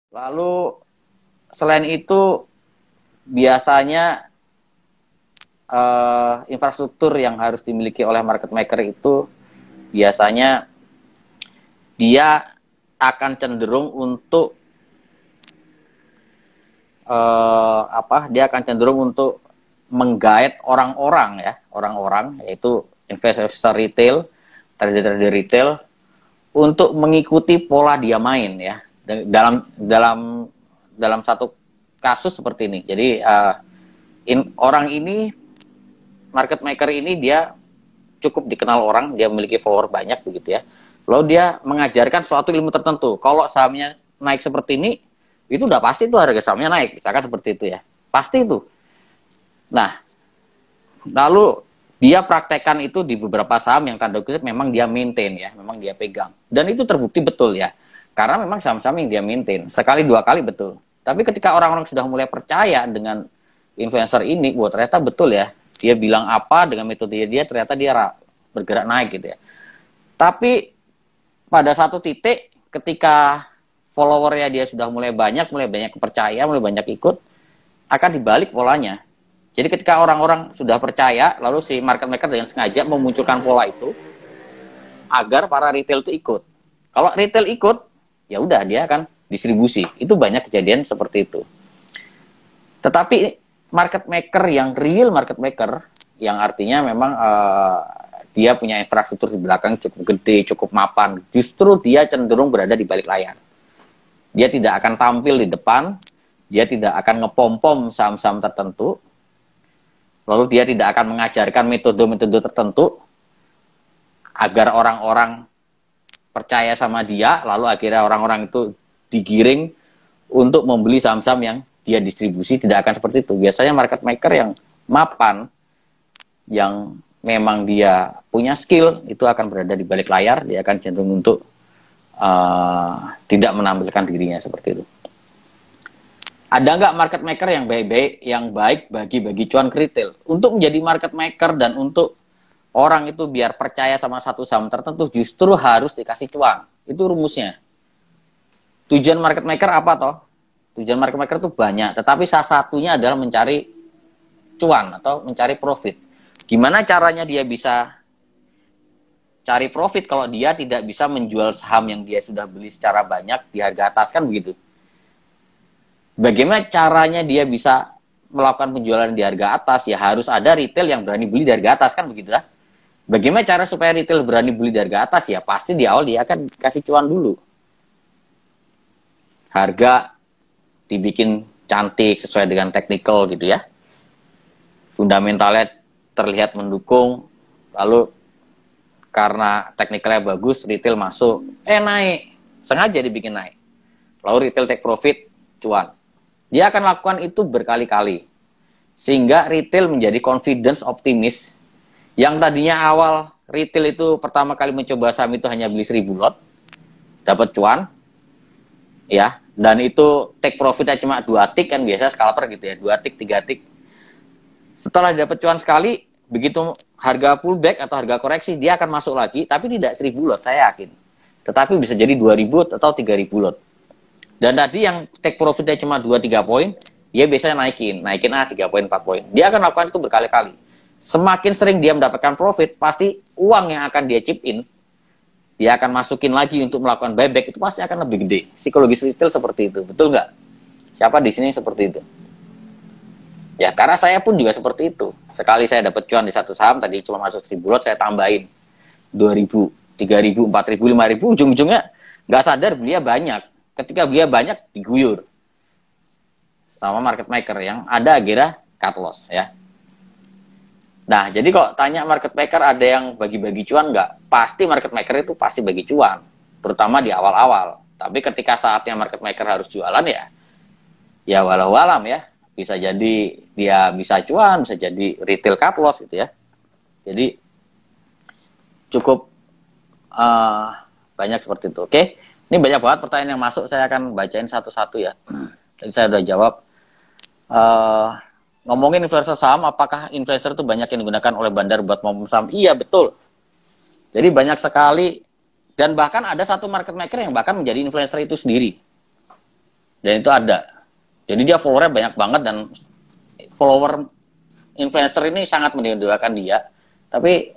Lalu selain itu biasanya infrastruktur yang harus dimiliki oleh market maker itu biasanya dia akan cenderung untuk dia akan cenderung untuk menggait orang-orang ya, orang-orang yaitu investor retail, trader-trader retail untuk mengikuti pola dia main ya. Dalam dalam dalam satu kasus seperti ini. Jadi orang ini market maker ini dia cukup dikenal orang, dia memiliki follower banyak begitu ya. Lalu dia mengajarkan suatu ilmu tertentu. Kalau sahamnya naik seperti ini, itu udah pasti tuh harga sahamnya naik, misalkan seperti itu ya. Pasti itu. Nah, lalu dia praktekkan itu di beberapa saham yang tanda kutip memang dia maintain ya, memang dia pegang. Dan itu terbukti betul ya. Karena memang saham-saham yang dia maintain. Sekali dua kali betul. Tapi ketika orang-orang sudah mulai percaya dengan influencer ini, wah ternyata betul ya. Dia bilang apa dengan metode dia, ternyata dia bergerak naik gitu ya. Tapi pada satu titik ketika followernya dia sudah mulai banyak percaya, mulai banyak ikut, akan dibalik polanya. Jadi ketika orang-orang sudah percaya, lalu si market maker dengan sengaja memunculkan pola itu agar para retail itu ikut. Kalau retail ikut, ya udah dia akan distribusi. Itu banyak kejadian seperti itu. Tetapi market maker yang real market maker, yang artinya memang dia punya infrastruktur di belakang cukup gede, cukup mapan, justru dia cenderung berada di balik layar. Dia tidak akan tampil di depan, dia tidak akan ngepompom saham-saham tertentu, lalu dia tidak akan mengajarkan metode-metode tertentu agar orang-orang percaya sama dia, lalu akhirnya orang-orang itu digiring untuk membeli saham-saham yang dia distribusi. Tidak akan seperti itu. Biasanya market maker yang mapan, yang memang dia punya skill, itu akan berada di balik layar, dia akan cenderung untuk tidak menampilkan dirinya seperti itu. Ada nggak market maker yang baik bagi cuan ke retail? Untuk menjadi market maker dan untuk orang itu biar percaya sama satu saham tertentu, justru harus dikasih cuan. Itu rumusnya. Tujuan market maker apa toh? Tujuan market maker itu banyak, tetapi salah satunya adalah mencari cuan atau mencari profit. Gimana caranya dia bisa cari profit kalau dia tidak bisa menjual saham yang dia sudah beli secara banyak di harga atas, kan begitu? Bagaimana caranya dia bisa melakukan penjualan di harga atas? Ya harus ada retail yang berani beli di harga atas, kan begitu lah. Bagaimana cara supaya retail berani beli di harga atas? Ya pasti di awal dia akan kasih cuan dulu. Harga dibikin cantik sesuai dengan technical gitu ya. Fundamentalnya terlihat mendukung, lalu karena teknikalnya bagus, retail masuk, naik, sengaja dibikin naik. Lalu retail take profit, cuan. Dia akan lakukan itu berkali-kali. Sehingga retail menjadi confidence optimis. Yang tadinya awal retail itu pertama kali mencoba saham itu hanya beli 1000 lot, dapat cuan, ya, dan itu take profitnya cuma 2 tick, kan biasa scalper gitu ya, 2 tick, 3 tick. Setelah dapat cuan sekali, begitu harga pullback atau harga koreksi, dia akan masuk lagi, tapi tidak 1000 lot, saya yakin. Tetapi bisa jadi 2000 atau 3000 lot. Dan tadi yang take profitnya cuma 2-3 poin, dia biasanya naikin 3 poin, 4 poin. Dia akan lakukan itu berkali-kali. Semakin sering dia mendapatkan profit, pasti uang yang akan dia chip in, dia akan masukin lagi untuk melakukan buyback, itu pasti akan lebih gede. Psikologis retail seperti itu, betul nggak? Siapa di sini seperti itu? Ya, karena saya pun juga seperti itu. Sekali saya dapat cuan di satu saham, tadi cuma masuk 1000 lot, saya tambahin 2000, 3000, 4000, 5000, ujung-ujungnya nggak sadar belia banyak. Ketika belia banyak, diguyur sama market maker yang ada akhirnya cut loss ya. Nah, jadi kalau tanya market maker ada yang bagi-bagi cuan nggak? Pasti market maker itu pasti bagi cuan, terutama di awal-awal. Tapi ketika saatnya market maker harus jualan ya walau alam ya. Bisa jadi dia bisa cuan, bisa jadi retail cut loss gitu ya. Jadi cukup banyak seperti itu. Oke, ini banyak banget pertanyaan yang masuk. Saya akan bacain satu-satu ya. Tadi saya udah jawab. Ngomongin influencer saham, apakah influencer itu banyak yang digunakan oleh bandar buat mau saham? Iya, betul. Jadi banyak sekali, dan bahkan ada satu market maker yang bahkan menjadi influencer itu sendiri. Dan itu ada. Jadi dia followernya banyak banget, dan follower influencer ini sangat mendidikkan dia. Tapi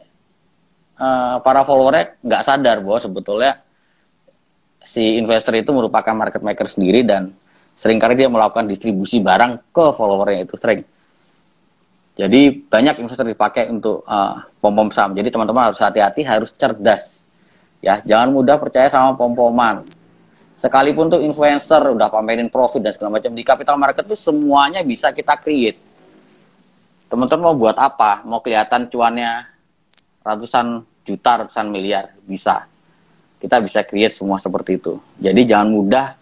para followernya nggak sadar bahwa sebetulnya si investor itu merupakan market maker sendiri, dan seringkali dia melakukan distribusi barang ke followernya itu sering. Jadi banyak investor dipakai untuk pom-pom saham. Jadi teman-teman harus hati-hati, harus cerdas. Ya, jangan mudah percaya sama pom-poman. Sekalipun tuh influencer udah pamerin profit dan segala macam, di capital market tuh semuanya bisa kita create. Teman-teman mau buat apa? Mau kelihatan cuannya ratusan juta, ratusan miliar? Bisa. Kita bisa create semua seperti itu. Jadi jangan mudah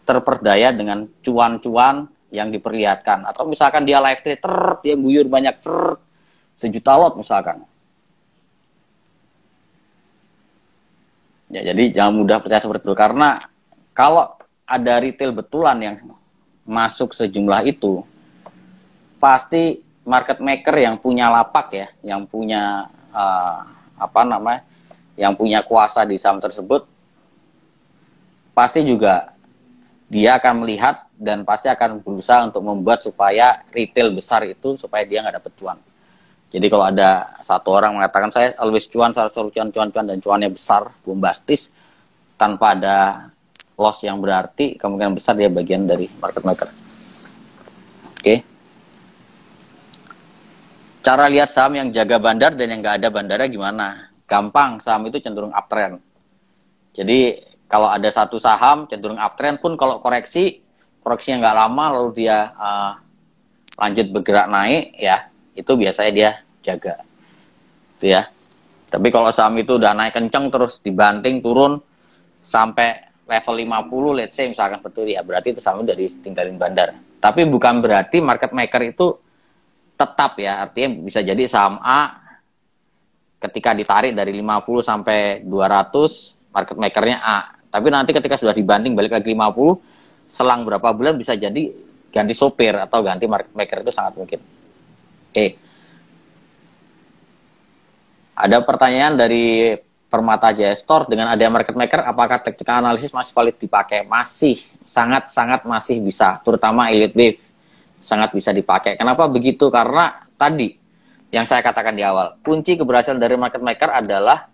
terperdaya dengan cuan-cuan yang diperlihatkan. Atau misalkan dia live trade, dia guyur banyak, sejuta lot misalkan. Ya, jadi jangan mudah percaya seperti itu. Karena kalau ada retail betulan yang masuk sejumlah itu, pasti market maker yang punya lapak ya, yang punya yang punya kuasa di saham tersebut, pasti juga dia akan melihat dan pasti akan berusaha untuk membuat supaya retail besar itu, supaya dia nggak dapat cuan. Jadi kalau ada satu orang mengatakan saya always cuan, selalu cuan, dan cuannya besar, bombastis, tanpa ada loss yang berarti, kemungkinan besar dia bagian dari market maker. Oke. Cara lihat saham yang jaga bandar dan yang nggak ada bandarnya gimana? Gampang, saham itu cenderung uptrend. Jadi kalau ada satu saham cenderung uptrend pun, kalau koreksinya nggak lama lalu dia lanjut bergerak naik, ya itu biasanya dia jaga. Itu ya. Tapi kalau saham itu udah naik kenceng terus dibanting turun sampai level 50, let's say misalkan seperti itu, ya berarti itu saham udah ditinggalin bandar. Tapi bukan berarti market maker itu tetap ya, artinya bisa jadi saham A ketika ditarik dari 50 sampai 200 market makernya A. Tapi nanti ketika sudah dibanding balik lagi 50, selang berapa bulan bisa jadi ganti sopir atau ganti market maker, itu sangat mungkin. Oke. Ada pertanyaan dari Permata Jaya Store, dengan adanya market maker, apakah technical analysis masih valid dipakai? Masih, sangat-sangat masih bisa, terutama elite wave. Sangat bisa dipakai. Kenapa begitu? Karena tadi yang saya katakan di awal, kunci keberhasilan dari market maker adalah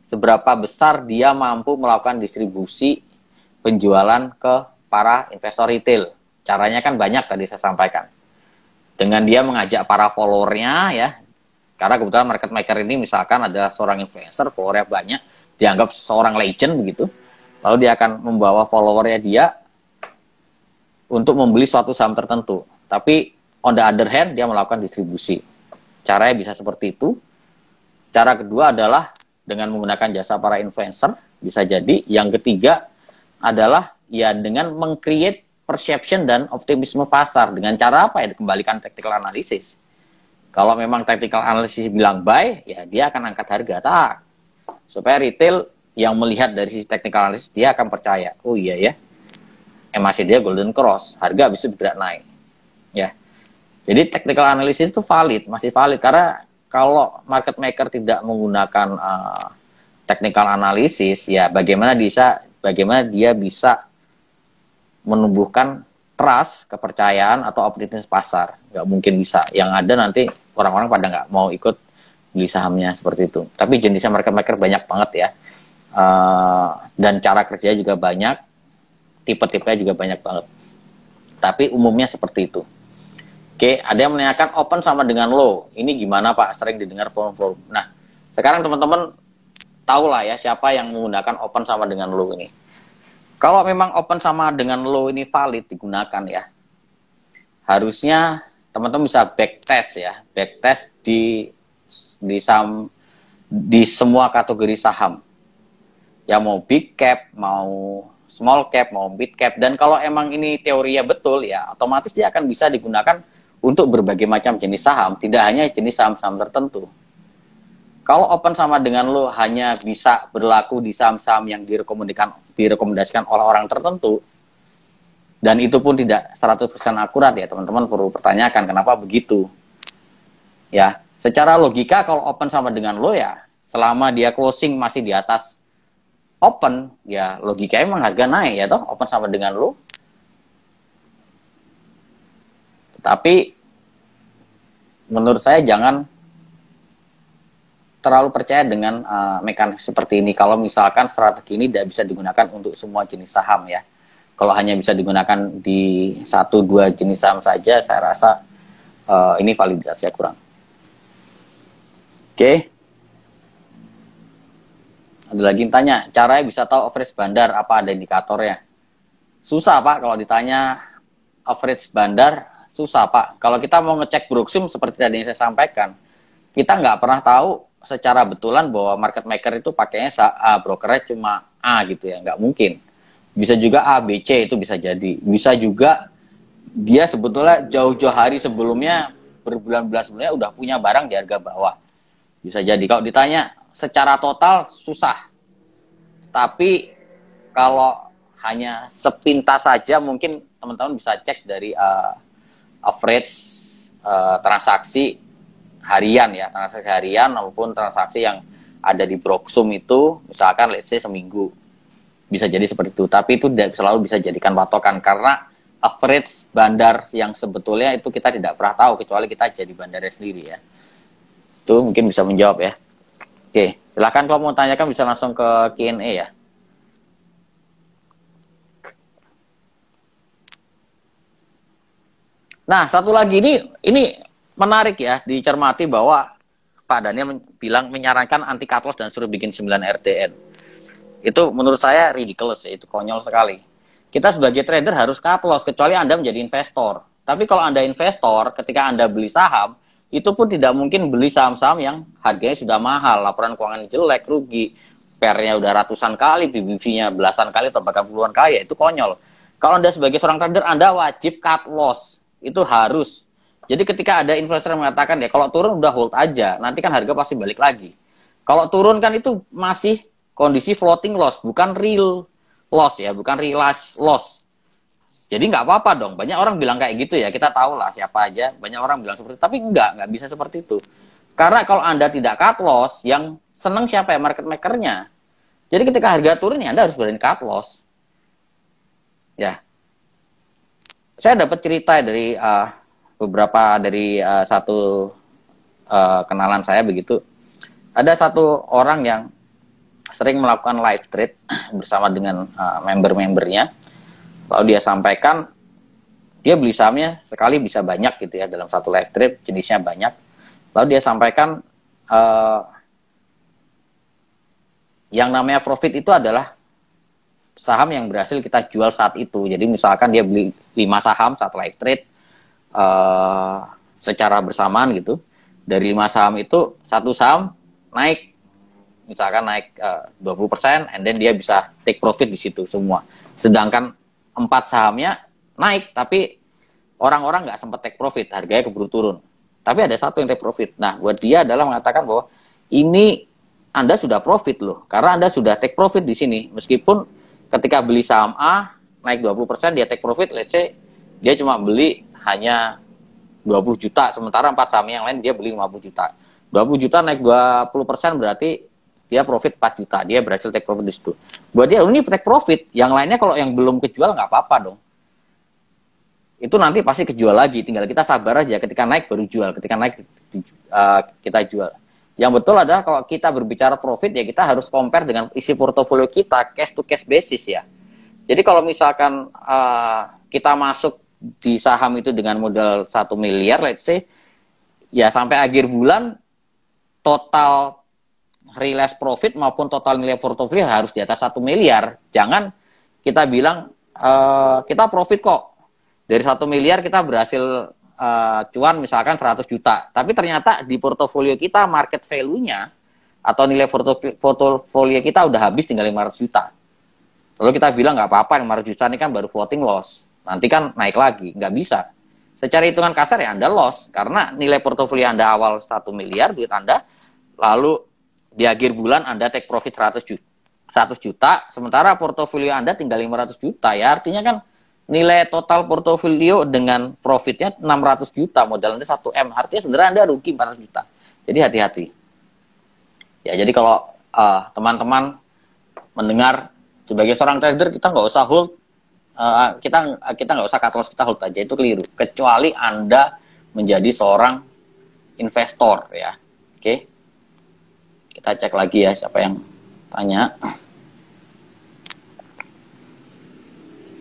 seberapa besar dia mampu melakukan distribusi penjualan ke para investor retail. Caranya kan banyak tadi saya sampaikan. Dengan dia mengajak para followernya ya, karena kebetulan market maker ini misalkan adalah seorang investor, followernya banyak, dianggap seorang legend begitu. Lalu dia akan membawa followernya dia untuk membeli suatu saham tertentu. Tapi on the other hand dia melakukan distribusi. Caranya bisa seperti itu. Cara kedua adalah dengan menggunakan jasa para influencer, bisa jadi. Yang ketiga adalah ya dengan meng-create perception dan optimisme pasar. Dengan cara apa ya? Kembalikan technical analysis. Kalau memang technical analysis bilang buy, ya dia akan angkat harga. Tak. Supaya retail yang melihat dari sisi technical analysis, dia akan percaya. Oh iya ya, masih dia golden cross, harga bisa bergerak naik. Ya. Jadi technical analysis itu valid, masih valid. Karena kalau market maker tidak menggunakan technical analysis, ya bagaimana dia bisa menumbuhkan trust, kepercayaan atau optimisme pasar? Nggak mungkin bisa. Yang ada nanti orang-orang pada nggak mau ikut beli sahamnya seperti itu. Tapi jenisnya market maker banyak banget ya. Dan cara kerjanya juga banyak, tipe-tipenya juga banyak banget. Tapi umumnya seperti itu. Oke, ada yang menanyakan open sama dengan low. Ini gimana Pak? Sering didengar forum-forum. Nah, sekarang teman-teman tahu lah ya siapa yang menggunakan open sama dengan low ini. Kalau memang open sama dengan low ini valid digunakan ya, harusnya teman-teman bisa backtest ya, backtest di semua kategori saham. Ya mau big cap, mau small cap, mau mid cap. Dan kalau emang ini teorinya betul ya, otomatis dia akan bisa digunakan untuk berbagai macam jenis saham, tidak hanya jenis saham-saham tertentu. Kalau open sama dengan low hanya bisa berlaku di saham-saham yang direkomendasikan oleh orang tertentu, dan itu pun tidak 100% akurat ya, teman-teman perlu pertanyakan kenapa begitu. Ya, secara logika kalau open sama dengan low ya, selama dia closing masih di atas open, ya logikanya memang harga naik ya toh, open sama dengan low. Tapi menurut saya jangan terlalu percaya dengan mekanisme seperti ini. Kalau misalkan strategi ini tidak bisa digunakan untuk semua jenis saham ya. Kalau hanya bisa digunakan di 1-2 jenis saham saja, saya rasa ini validasinya kurang. Oke. Ada lagi yang tanya, caranya bisa tahu average bandar, apa ada indikatornya? Susah Pak, kalau ditanya average bandar, susah Pak. Kalau kita mau ngecek Brooksim seperti tadi yang saya sampaikan, kita nggak pernah tahu secara betulan bahwa market maker itu pakainya brokernya cuma A gitu ya, nggak mungkin. Bisa juga A, B, C itu bisa jadi. Bisa juga dia sebetulnya jauh-jauh hari sebelumnya, berbulan-bulan sebelumnya udah punya barang di harga bawah. Bisa jadi. Kalau ditanya secara total susah. Tapi kalau hanya sepintas saja mungkin teman-teman bisa cek dari average transaksi harian ya, transaksi harian maupun transaksi yang ada di Brooksim itu, misalkan let's say seminggu. Bisa jadi seperti itu, tapi itu tidak selalu bisa jadikan patokan karena average bandar yang sebetulnya itu kita tidak pernah tahu kecuali kita jadi bandarnya sendiri ya. Itu mungkin bisa menjawab ya. Oke, silahkan kalau mau tanyakan bisa langsung ke Q&A ya. Nah, satu lagi ini menarik ya, dicermati bahwa Pak Daniel bilang menyarankan anti cut loss dan suruh bikin 9 RTN. Itu menurut saya ridiculous ya, itu konyol sekali. Kita sebagai trader harus cut loss kecuali Anda menjadi investor. Tapi kalau Anda investor, ketika Anda beli saham, itu pun tidak mungkin beli saham-saham yang harganya sudah mahal, laporan keuangan jelek, rugi, PR-nya udah ratusan kali, PBV-nya belasan kali atau bahkan puluhan kali, ya itu konyol. Kalau Anda sebagai seorang trader, Anda wajib cut loss. Itu harus. Jadi ketika ada influencer yang mengatakan ya kalau turun udah hold aja, nanti kan harga pasti balik lagi. Kalau turun kan itu masih kondisi floating loss, bukan real loss ya, bukan realized loss. Jadi nggak apa-apa dong. Banyak orang bilang kayak gitu ya, kita tahu lah siapa aja. Banyak orang bilang seperti itu, tapi nggak bisa seperti itu. Karena kalau Anda tidak cut loss, yang seneng siapa ya? Market makernya. Jadi ketika harga turun ya Anda harus berani cut loss. Ya. Saya dapat cerita dari beberapa dari satu kenalan saya begitu. Ada satu orang yang sering melakukan live trade bersama dengan member-membernya. Lalu dia sampaikan, dia beli sahamnya sekali bisa banyak gitu ya, dalam satu live trade, jenisnya banyak. Lalu dia sampaikan, yang namanya profit itu adalah saham yang berhasil kita jual saat itu. Jadi misalkan dia beli 5 saham saat live trade, secara bersamaan gitu. Dari 5 saham itu, satu saham naik, misalkan naik 20%, and then dia bisa take profit di situ semua. Sedangkan 4 sahamnya naik, tapi orang-orang nggak sempat take profit, harganya keburu turun. Tapi ada satu yang take profit. Nah, buat dia adalah mengatakan bahwa ini Anda sudah profit loh, karena Anda sudah take profit di sini. Meskipun ketika beli saham A, naik 20%, dia take profit, let's say, dia cuma beli hanya 20 juta, sementara 4 saham yang lain dia beli 50 juta. 20 juta naik 20% berarti dia profit 4 juta, dia berhasil take profit di situ. Buat dia, ini take profit, yang lainnya kalau yang belum kejual nggak apa-apa dong. Itu nanti pasti kejual lagi, tinggal kita sabar aja, ketika naik baru jual, ketika naik kita jual. Yang betul adalah kalau kita berbicara profit, ya kita harus compare dengan isi portofolio kita, cash to cash basis ya. Jadi kalau misalkan kita masuk di saham itu dengan modal 1 miliar, let's say, ya sampai akhir bulan, total realized profit maupun total nilai portofolio harus di atas 1 miliar. Jangan kita bilang kita profit kok. Dari 1 miliar kita berhasil cuan misalkan 100 juta. Tapi ternyata di portofolio kita market value-nya atau nilai portofolio kita udah habis tinggal 500 juta. Lalu kita bilang nggak apa-apa, 500 juta ini kan baru floating loss. Nanti kan naik lagi. Nggak bisa. Secara hitungan kasar ya Anda loss. Karena nilai portofolio Anda awal 1 miliar duit Anda, lalu di akhir bulan Anda take profit 100 juta, sementara portofolio Anda tinggal 500 juta. Ya artinya kan nilai total portofolio dengan profitnya 600 juta, modal Anda 1M. Artinya sebenarnya Anda rugi 400 juta. Jadi hati-hati. Ya, jadi kalau teman-teman mendengar sebagai seorang trader, kita nggak usah hold kita nggak usah cut loss, kita hold aja, itu keliru. Kecuali Anda menjadi seorang investor ya. Oke. Kita cek lagi ya siapa yang tanya.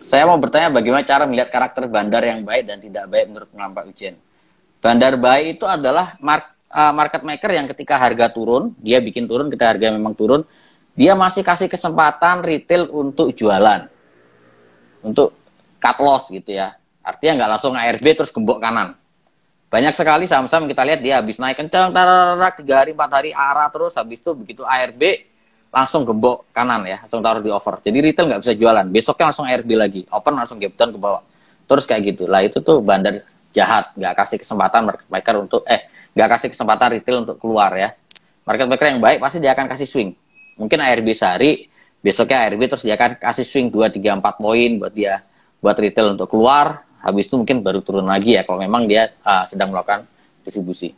Saya mau bertanya bagaimana cara melihat karakter bandar yang baik dan tidak baik menurut pengalaman Pak Ujian. Bandar baik itu adalah market maker yang ketika harga turun, dia bikin turun, ketika harga memang turun, dia masih kasih kesempatan retail untuk jualan, untuk cut loss gitu ya. Artinya nggak langsung ARB terus gembok kanan. Banyak sekali saham-saham kita lihat dia habis naik kencang, 3 hari 4 hari arah terus, habis itu begitu ARB langsung gembok kanan ya, langsung taruh di over. Jadi retail nggak bisa jualan, besoknya langsung ARB lagi, open langsung gap down ke bawah. Terus kayak gitu. Lah itu tuh bandar jahat, nggak kasih kesempatan market maker untuk nggak kasih kesempatan retail untuk keluar ya. Market maker yang baik pasti dia akan kasih swing. Mungkin ARB sehari, besoknya ARB terus dia akan kasih swing 2 3 4 poin buat retail untuk keluar. Habis itu mungkin baru turun lagi ya kalau memang dia sedang melakukan distribusi.